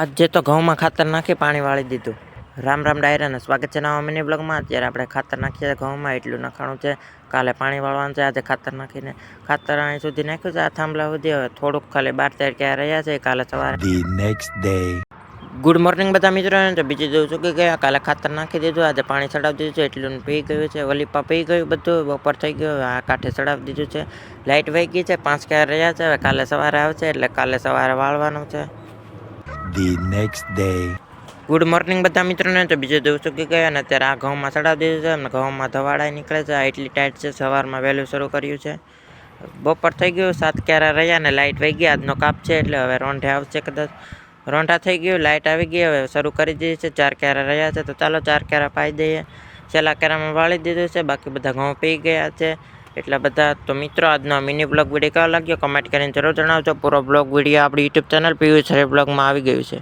આજે તો ઘઉંમાં ખાતર નાખી પાણી વાળી દીધું. રામ રામ ડાયરાને સ્વાગત છે નવા મિની બ્લોગમાં. અત્યારે આપણે ખાતર નાખીએ છીએ ઘઉંમાં, એટલું નાખવાનું છે. કાલે પાણી વાળવાનું છે, આજે ખાતર નાખીને ખાતર અહીં સુધી નાખ્યું છે, આ થાંભલા સુધી. હવે થોડુંક ખાલી 12-13 ક્યાં રહ્યા છે કાલે સવારે. The next day. Good morning બધા મિત્રોને. તો બીજી દિવસ ચૂકી ગયા, કાલે ખાતર નાખી દીધું, આજે પાણી ચડાવી દીધું છે, એટલું પી ગયું છે, વલીપા પી ગયું બધું, બપોર થઈ ગયો. આ કાંઠે ચડાવી દીધું છે, લાઇટ વહી ગઈ છે, 5 ક્યાં રહ્યા છે. હવે કાલે સવારે આવશે એટલે કાલે સવારે વાળવાનું છે. The next day. Good morning બધા મિત્રોને. તો બીજો દિવસ ચૂકી ગયા અને અત્યારે આ ઘઉંમાં ચડાવી દીધું છે અને ઘઉંમાં ધવાડા નીકળે છે. આ એટલી ટાઈટ છે, સવારમાં વહેલું શરૂ કર્યું છે. બપોર થઈ ગયું, 7 ક્યારા રહ્યા ને લાઇટ વહી ગઈ. આજનો કાપ છે એટલે હવે રોંઢે આવશે કદાચ. રોંઢા થઈ ગયું, લાઇટ આવી ગઈ, હવે શરૂ કરી દીધી છે. 4 ક્યારા રહ્યા છે, તો ચાલો 4 ક્યારા પાઈ દઈએ. છેલ્લા ક્યારામાં વાળી દીધું છે, બાકી બધા ઘઉં પી ગયા છે. એટલા બધા. તો મિત્રો, આજનો મિની બ્લોગ વિડીયો કેવો લાગ્યો કમેન્ટ કરીને જરૂર જણાવજો. પૂરો બ્લોગ વિડીયો આપણી યુટ્યુબ ચેનલ પિયુષ હરે બ્લોગમાં આવી ગયું છે.